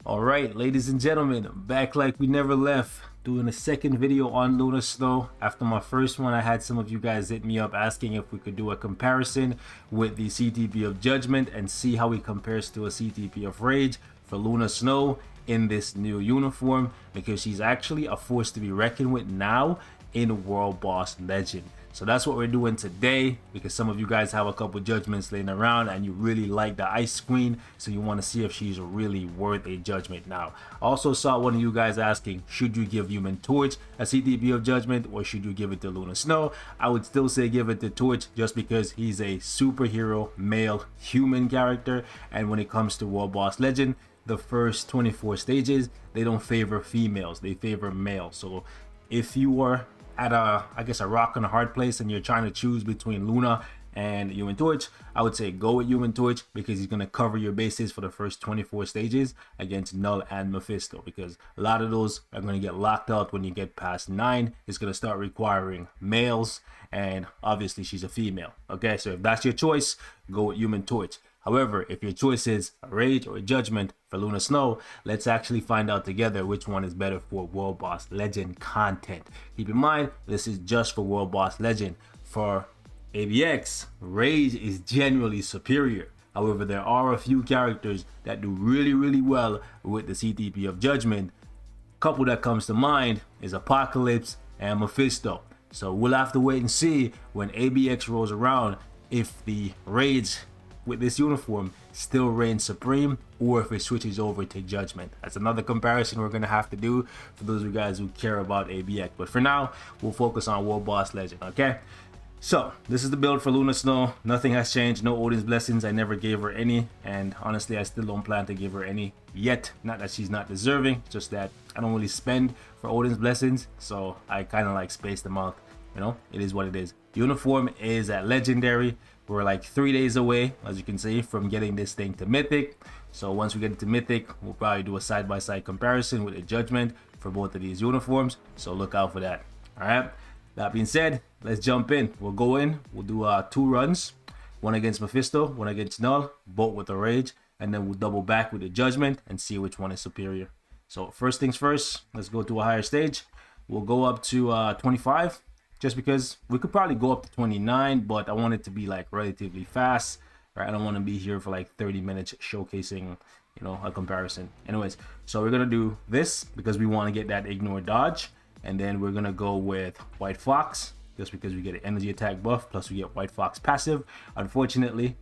Alright, ladies and gentlemen, back like we never left, doing a second video on Luna Snow. After my first one, I had some of you guys hit me up asking if we could do a comparison with the CTP of Judgment and see how he compares to a CTP of Rage for Luna Snow in this new uniform, because she's actually a force to be reckoned with now in World Boss Legend. So that's what we're doing today, because some of you guys have a couple judgments laying around and you really like the Ice Queen, so you want to see if she's really worth a judgment now. I also saw one of you guys asking, should you give Human Torch a CTP of Judgment or should you give it to Luna Snow? I would still say give it to Torch, just because he's a superhero male human character, and when it comes to World Boss Legend, the first 24 stages, they don't favor females, they favor males. So if you are at a rock and a hard place and you're trying to choose between Luna and Human Torch, I would say go with Human Torch, because he's going to cover your bases for the first 24 stages against Null and Mephisto, because a lot of those are going to get locked out when you get past 9. It's going to start requiring males, and obviously she's a female. Okay, so if that's your choice, go with Human Torch. However, if your choice is a Rage or a Judgment for Luna Snow, let's actually find out together which one is better for World Boss Legend content. Keep in mind, this is just for World Boss Legend. For ABX, Rage is generally superior. However, there are a few characters that do really well with the CTP of Judgment. A couple that comes to mind is Apocalypse and Mephisto. So we'll have to wait and see when ABX rolls around if the Rage with this uniform still reigns supreme, or if it switches over to Judgment. That's another comparison we're gonna have to do for those of you guys who care about ABX. But for now, we'll focus on World Boss Legend, okay? So this is the build for Luna Snow. Nothing has changed, no Odin's Blessings. I never gave her any, and honestly I still don't plan to give her any yet. Not that she's not deserving, just that I don't really spend for Odin's Blessings, so I kind of like space them out. You know, it is what it is. Uniform is at Legendary. We're like 3 days away, as you can see, from getting this thing to Mythic. So once we get it to Mythic, we'll probably do a side-by-side comparison with a Judgment for both of these uniforms. So look out for that. All right. That being said, let's jump in. We'll go in. We'll do 2 runs. One against Mephisto, one against Null, both with a Rage. And then we'll double back with a Judgment and see which one is superior. So first things first, let's go to a higher stage. We'll go up to 25. Just because we could probably go up to 29, but I want it to be like relatively fast, right? I don't want to be here for like 30 minutes showcasing, you know, a comparison. Anyways, so we're gonna do this because we want to get that ignore dodge, and then we're gonna go with White Fox just because we get an energy attack buff, plus we get White Fox passive. Unfortunately,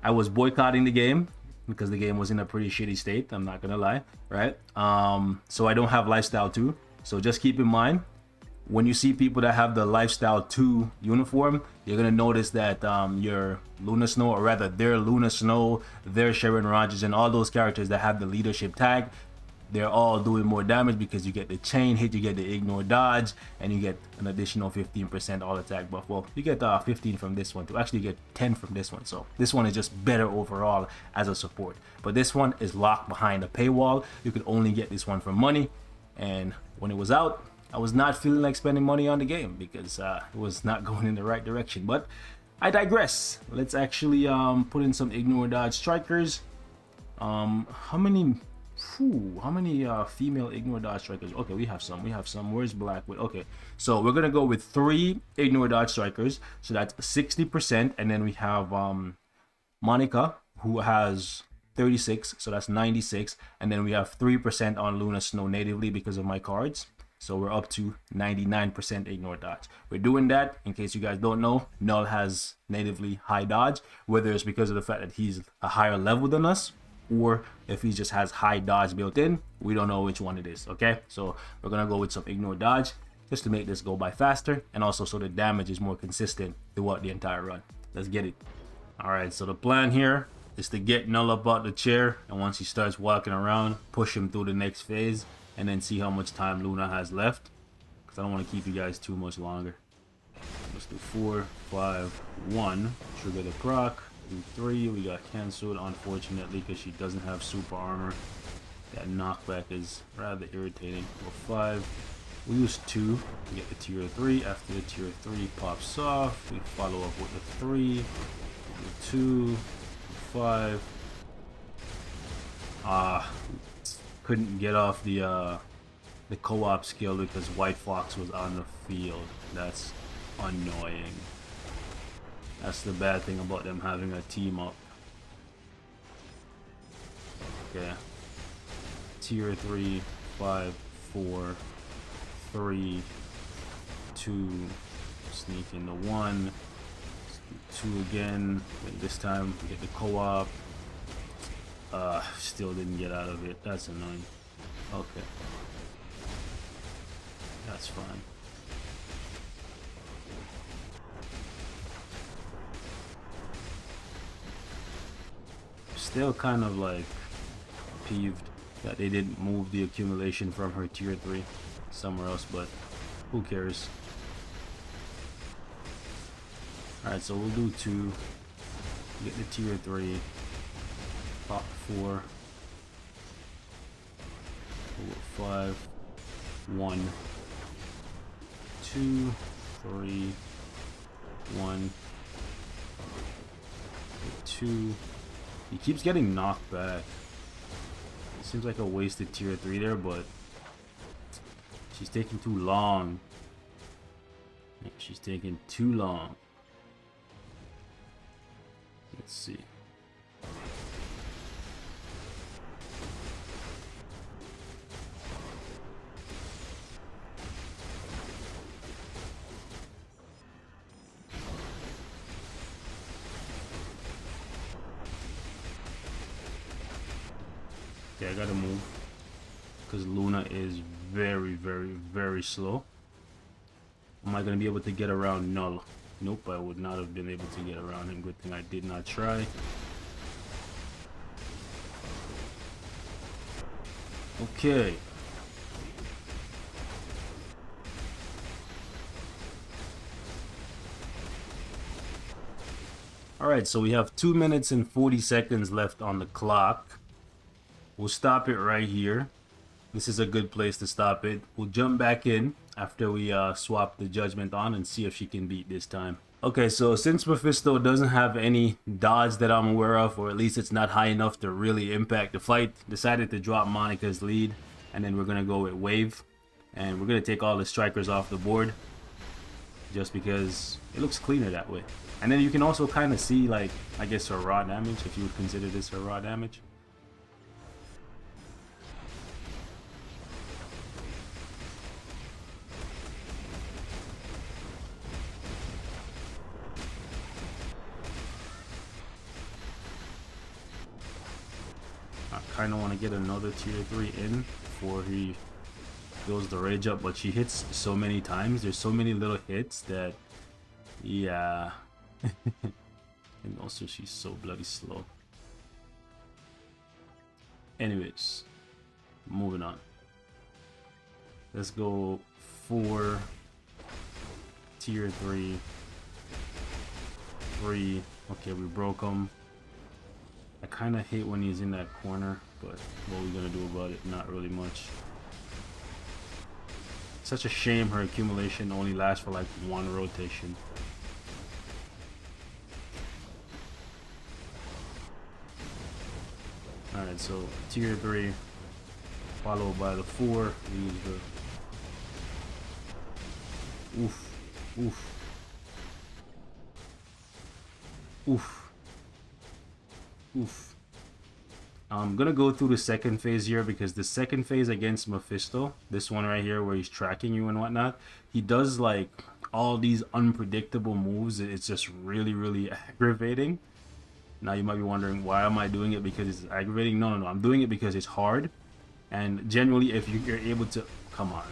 I was boycotting the game because the game was in a pretty shitty state, I'm not gonna lie, right? So I don't have lifestyle 2, so just keep in mind, when you see people that have the Lifestyle 2 uniform, you're going to notice that your Luna Snow, or rather their Luna Snow, their Sharon Rogers, and all those characters that have the leadership tag, they're all doing more damage because you get the chain hit, you get the ignore dodge, and you get an additional 15% all attack buff. Well, you get 15 from this one too. Actually, you get 10 from this one. So this one is just better overall as a support. But this one is locked behind a paywall. You could only get this one for money. And when it was out, I was not feeling like spending money on the game because it was not going in the right direction. But I digress. Let's actually put in some ignore dodge strikers. How many female ignore dodge strikers? Okay, we have some. Where's Blackwood? Okay, so we're gonna go with 3 ignore dodge strikers, so that's 60%. And then we have Monica, who has 36, so that's 96. And then we have 3% on Luna Snow natively because of my cards. So we're up to 99% ignore dodge. We're doing that, in case you guys don't know, Null has natively high dodge, whether it's because of the fact that he's a higher level than us, or if he just has high dodge built in. We don't know which one it is, okay? So we're gonna go with some ignore dodge just to make this go by faster, and also so the damage is more consistent throughout the entire run. Let's get it. All right, so the plan here is to get Null up out the chair, and once he starts walking around, push him through the next phase, and then see how much time Luna has left, because I don't want to keep you guys too much longer. Let's do 4, 5, 1. Trigger the proc. Do 3. We got canceled, unfortunately, because she doesn't have super armor. That knockback is rather irritating. Well, 5. We use 2 to get the tier 3. After the tier 3 pops off, we follow up with the 3. Do 2, 5. couldn't get off the co-op skill because White Fox was on the field. That's annoying. That's the bad thing about them having a team up. Okay. Tier 3, 5, 4, 3, 2, sneak into 1, 2 again. And this time we get the co-op. Still didn't get out of it. That's annoying. Okay. That's fine. Still kind of like peeved that they didn't move the accumulation from her tier 3 somewhere else, but who cares? Alright, so we'll do 2, get the tier 3, pop 4, 5, 1, 2, 3, 1, 2. He keeps getting knocked back. It seems like a wasted tier 3 there, but she's taking too long. She's taking too long. Let's see. Okay, I gotta move because Luna is very, very, very slow. Am I gonna be able to get around Null? Nope, I would not have been able to get around him. Good thing I did not try. Okay. Alright, so we have 2 minutes and 40 seconds left on the clock. We'll stop it right here. This is a good place to stop it. We'll jump back in after we swap the judgment on and see if she can beat this time. Okay, so since Mephisto doesn't have any dodge that I'm aware of, or at least it's not high enough to really impact the fight, decided to drop Monica's lead, and then we're gonna go with Wave, and we're gonna take all the strikers off the board just because it looks cleaner that way. And then you can also kind of see, like, I guess her raw damage, if you would consider this her raw damage. I kind of want to get another tier 3 in before he builds the rage up, but she hits so many times. There's so many little hits that, yeah. And also she's so bloody slow. Anyways, moving on. Let's go 4, tier 3, 3. Okay, we broke him. I kind of hate when he's in that corner, but what are we gonna do about it? Not really much. Such a shame her accumulation only lasts for like 1 rotation. Alright, so tier 3 followed by the 4. We use the oof, oof, oof. Oof. I'm gonna go through the second phase here because the second phase against Mephisto, this one right here where he's tracking you and whatnot, he does like all these unpredictable moves. It's just really, really aggravating. Now you might be wondering, why am I doing it because it's aggravating? No, I'm doing it because it's hard. And generally, if you're able to, come on,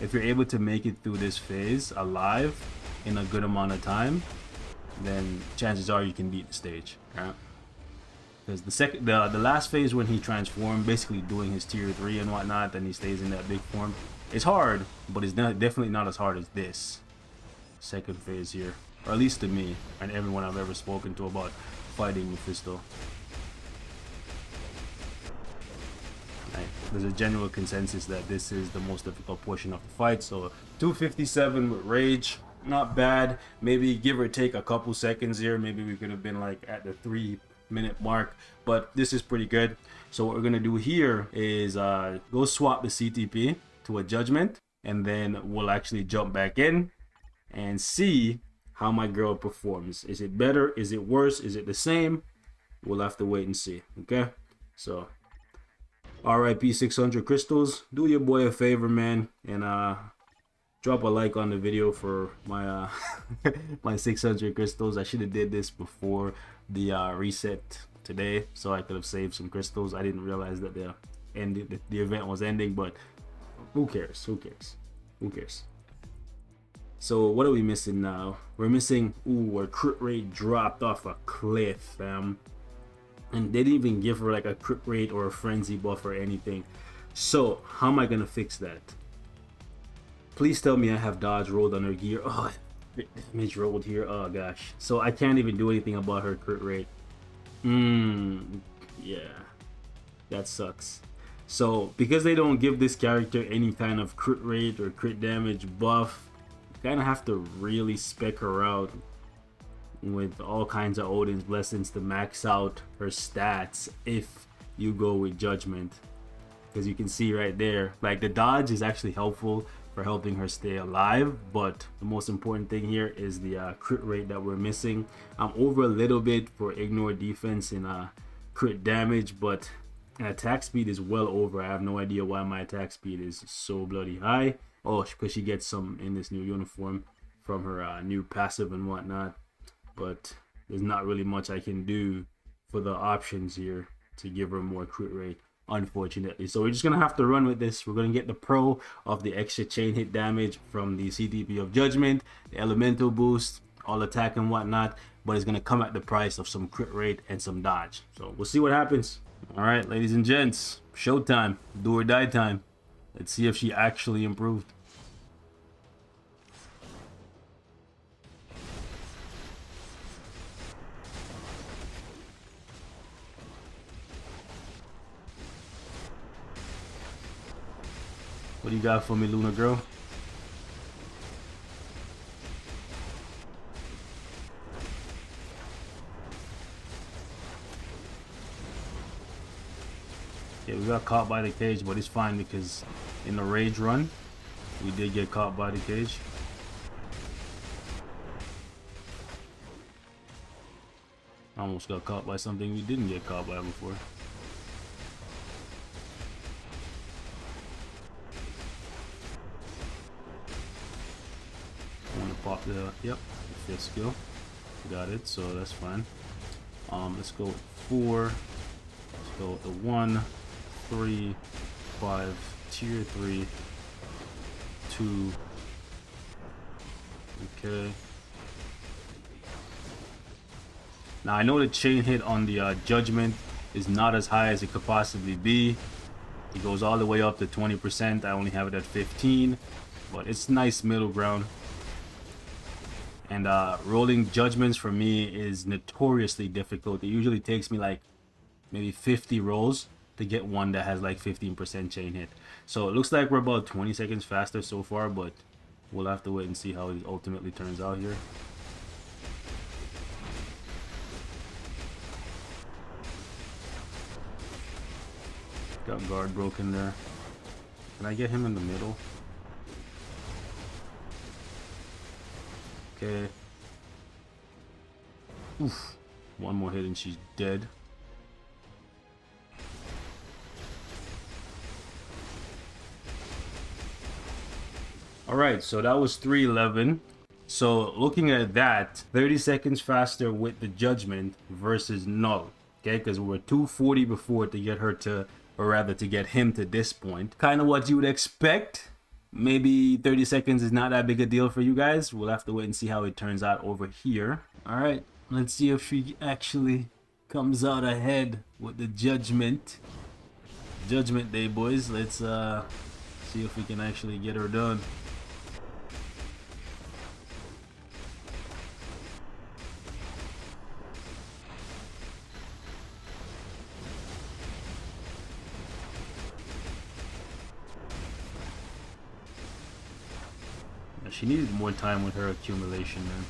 if you're able to make it through this phase alive in a good amount of time, then chances are you can beat the stage, right? Because the last phase when he transformed, basically doing his tier 3 and whatnot, then he stays in that big form. It's hard, but it's definitely not as hard as this second phase here, or at least to me and everyone I've ever spoken to about fighting Mephisto. Right. There's a general consensus that this is the most difficult portion of the fight. So 257 with rage, not bad. Maybe give or take a couple seconds here. Maybe we could have been like at the 3 minute mark, but this is pretty good. So what we're gonna do here is go swap the CTP to a judgment, and then we'll actually jump back in and see how my girl performs. Is it better? Is it worse? Is it the same? We'll have to wait and see. Okay, so RIP 600 crystals. Do your boy a favor, man, and drop a like on the video for my my 600 crystals. I should have did this before the reset today, so I could have saved some crystals. I didn't realize that the event was ending, but who cares? Who cares? Who cares? So what are we missing now? We're missing, ooh, our crit rate dropped off a cliff, fam. And they didn't even give her like a crit rate or a frenzy buff or anything. So how am I gonna fix that? Please tell me I have dodge rolled on her gear. Oh, damage rolled here. Oh gosh. So I can't even do anything about her crit rate. Yeah, that sucks. So because they don't give this character any kind of crit rate or crit damage buff, kind of have to really spec her out with all kinds of Odin's blessings to max out her stats if you go with judgment. Because you can see right there, like the dodge is actually helpful for helping her stay alive, but the most important thing here is the crit rate that we're missing. I'm over a little bit for ignore defense and crit damage, but attack speed is well over. I have no idea why my attack speed is so bloody high. Oh, because she gets some in this new uniform from her new passive and whatnot. But there's not really much I can do for the options here to give her more crit rate, unfortunately. So we're just gonna have to run with this. We're gonna get the pro of the extra chain hit damage from the CTP of Judgment, the elemental boost, all attack and whatnot, but it's gonna come at the price of some crit rate and some dodge. So we'll see what happens. All right, ladies and gents, showtime, do or die time. Let's see if she actually improved. What do you got for me, Luna girl? Yeah, we got caught by the cage, but it's fine because in the rage run, we did get caught by the cage. Almost got caught by something we didn't get caught by before. I want to pop the, yep, the 5th skill. Got it, so that's fine. Let's go with 4. Let's go with the 1, 3, 5, tier 3, 2. Okay. Now I know the chain hit on the judgment is not as high as it could possibly be. It goes all the way up to 20%. I only have it at 15, but it's nice middle ground. And rolling judgments for me is notoriously difficult. It usually takes me like maybe 50 rolls to get one that has like 15% chain hit. So it looks like we're about 20 seconds faster so far, but we'll have to wait and see how it ultimately turns out here. Got guard broken there. Can I get him in the middle? Okay. Oof. One more hit and she's dead. Alright, so that was 311. So looking at that, 30 seconds faster with the judgment versus Null. Okay, because we were 240 before to get her to, or rather to get him to this point. Kind of what you would expect. Maybe 30 seconds is not that big a deal for you guys. We'll have to wait and see how it turns out over here. All right, let's see if she actually comes out ahead with the judgment. Judgment Day, boys. Let's see if we can actually get her done. She needed more time with her accumulation, man.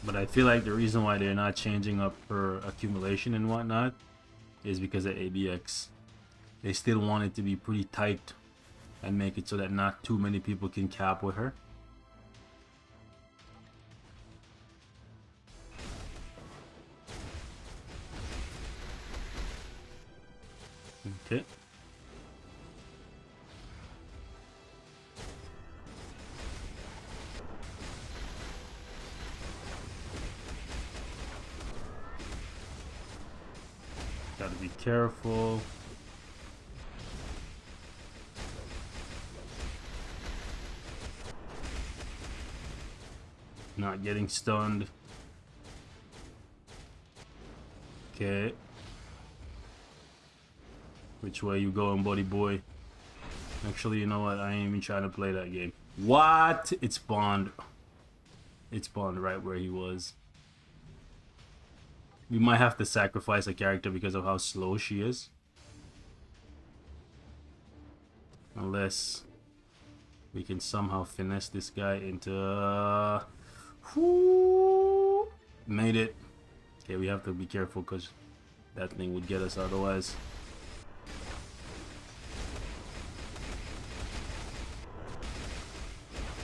But I feel like the reason why they're not changing up her accumulation and whatnot is because of ABX. They still want it to be pretty tight and make it so that not too many people can cap with her. Okay. Gotta be careful. Not getting stunned. Okay. Which way you going, buddy boy? Actually, you know what? I ain't even trying to play that game. What? It spawned. It spawned right where he was. We might have to sacrifice a character because of how slow she is. Unless we can somehow finesse this guy into... Made it. Okay, we have to be careful because that thing would get us otherwise.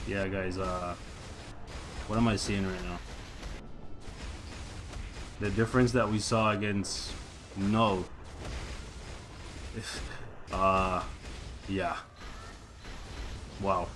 Yeah, guys, what am I seeing right now? The difference that we saw against Null. Yeah. Wow.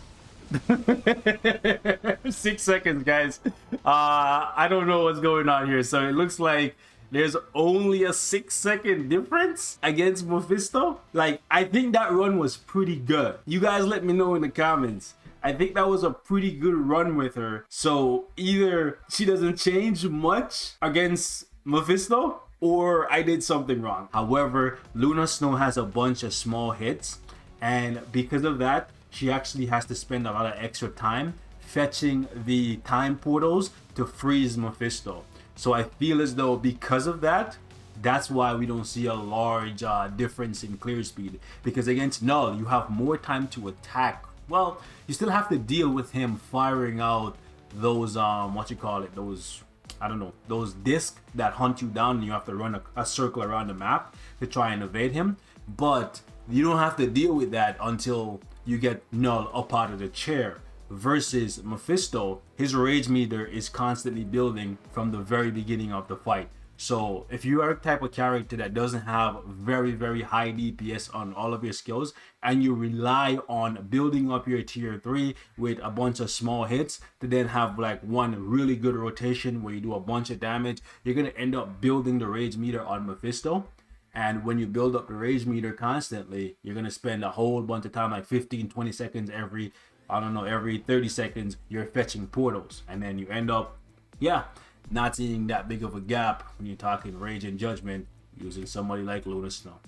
6 seconds, guys. I don't know what's going on here. So it looks like there's only a 6-second difference against Mephisto. Like, I think that run was pretty good. You guys let me know in the comments. I think that was a pretty good run with her. So either she doesn't change much against Mephisto, or I did something wrong. However, Luna Snow has a bunch of small hits, and because of that, she actually has to spend a lot of extra time fetching the time portals to freeze Mephisto. So I feel as though because of that, that's why we don't see a large difference in clear speed. Because against Null, you have more time to attack. Well, you still have to deal with him firing out those what you call it, those, I don't know, those discs that hunt you down, and you have to run a circle around the map to try and evade him. But you don't have to deal with that until you get Null up out of the chair. Versus Mephisto, his rage meter is constantly building from the very beginning of the fight. So if you are a type of character that doesn't have very high DPS on all of your skills, and you rely on building up your tier 3 with a bunch of small hits to then have like one really good rotation where you do a bunch of damage, you're going to end up building the rage meter on Mephisto. And when you build up the rage meter constantly, you're going to spend a whole bunch of time, like 15-20 seconds every, I don't know, every 30 seconds you're fetching portals, and then you end up, yeah, not seeing that big of a gap when you're talking rage and judgment using somebody like Luna Snow.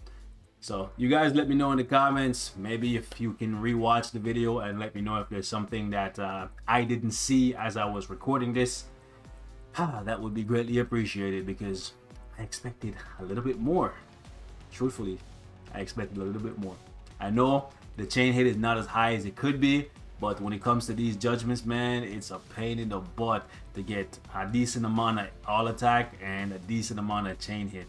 So you guys let me know in the comments, maybe if you can rewatch the video and let me know if there's something that I didn't see as I was recording this. That would be greatly appreciated, because I expected a little bit more. Truthfully, I expected a little bit more. I know the chain hit is not as high as it could be, but when it comes to these judgments, man, it's a pain in the butt to get a decent amount of all attack and a decent amount of chain hit.